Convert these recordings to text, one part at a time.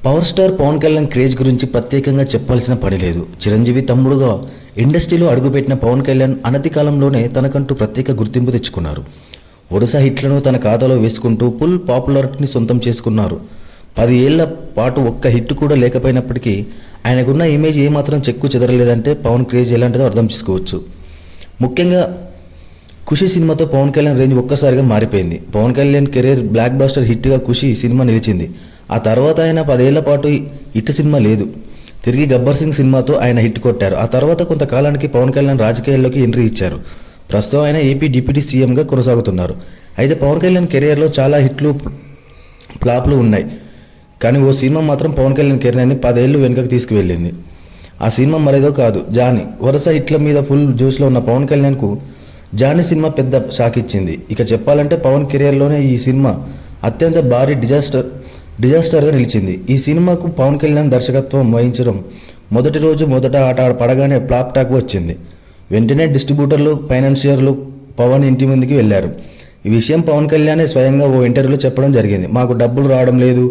Power star Pawan Kalyan craze గురించి ప్రత్యేకంగా చెప్పాల్సిన పని లేదు. చిరంజీవి తమ్ముడుగా ఇండస్ట్రీలో అడుగుపెట్టిన పవన్ కళ్యాణ్ అనతి కాలంలోనే తనకంటూ ప్రత్యేక గుర్తింపు తెచ్చుకున్నారు. వరుస హిట్లను తన ఖాతాలో వేసుకుంటూ ఫుల్ పాపులారిటీని సొంతం చేసుకున్నారు. 10 ఏళ్ల పాటు ఒక్క హిట్ కూడా లేకపోయినప్పటికీ ఆయనకున్న ఇమేజ్ ఏమాత్రం చెక్కు చెదరలేదంటే పవన్ క్రేజ్ ఎలాంటిదో అర్థం చేసుకోవచ్చు. ముఖ్యంగా ఖుషి సినిమాతో పవన్ కళ్యాణ్ రేంజ్ ఒక్కసారిగా మారిపోయింది. Pawan Kalyan career blockbuster హిట్గా ఖుషి సినిమా నిలిచింది. ఆ తర్వాత ఆయన 10 ఏళ్ల పాటు హిట్ సినిమా లేదు. తిరిగి గబ్బర్ సింగ్ సినిమాతో ఆయన హిట్ కొట్టారు. ఆ తర్వాత కొంతకాలానికి పవన్ కళ్యాణ్ రాజకీయాల్లోకి ఎంట్రీ ఇచ్చారు. ప్రస్తుతం ఆయన ఏపీ డిప్యూటీ సీఎంగా కొనసాగుతున్నారు. అయితే పవన్ కళ్యాణ్ కెరీర్లో చాలా హిట్లు ఫ్లాప్లు ఉన్నాయి. కానీ ఓ సినిమా మాత్రం పవన్ కళ్యాణ్ కెరీర్ని 10 ఏళ్ళు వెనుకకు తీసుకువెళ్ళింది. ఆ సినిమా మరేదో కాదు, జానీ. వరుస హిట్ల మీద ఫుల్ జోష్లో ఉన్న పవన్ కళ్యాణ్కు జానీ సినిమా పెద్ద షాక్ ఇచ్చింది. ఇక చెప్పాలంటే పవన్ కెరీర్లోనే ఈ సినిమా అత్యంత భారీ డిజాస్టర్గా నిలిచింది. ఈ సినిమాకు పవన్ కళ్యాణ్ దర్శకత్వం వహించడం మొదటి రోజు మొదట ఆట పడగానే ఫ్లాప్ టాక్ వచ్చింది. వెంటనే డిస్ట్రిబ్యూటర్లు, ఫైనాన్షియర్లు పవన్ ఇంటి ముందుకి వెళ్లారు. ఈ విషయం పవన్ కళ్యాణే స్వయంగా ఓ ఇంటర్వ్యూలో చెప్పడం జరిగింది. మాకు డబ్బులు రావడం లేదు,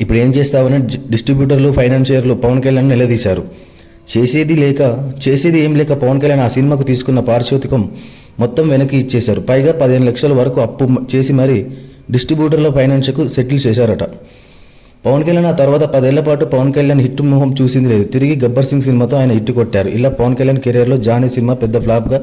ఇప్పుడు ఏం చేస్తామని డిస్ట్రిబ్యూటర్లు, ఫైనాన్షియర్లు పవన్ కళ్యాణ్ నిలదీశారు. చేసేది ఏం లేక పవన్ కళ్యాణ్ ఆ సినిమాకు తీసుకున్న పారితోషికం మొత్తం వెనక్కి ఇచ్చేశారు. పైగా 15 లక్షల వరకు అప్పు చేసి మరీ డిస్ట్రిబ్యూటర్ల ఫైనాన్స్కు సెటిల్ చేశారట. పవన్ కళ్యాణ్ ఆ తర్వాత 10 ఏళ్ల పాటు పవన్ కళ్యాణ్ హిట్ మొహం చూసింది లేదు. తిరిగి గబ్బర్ సింగ్ సినిమాతో ఆయన హిట్ కొట్టారు. ఇలా పవన్ కళ్యాణ్ కెరీర్లో జానీ సినిమా పెద్ద ఫ్లాప్గా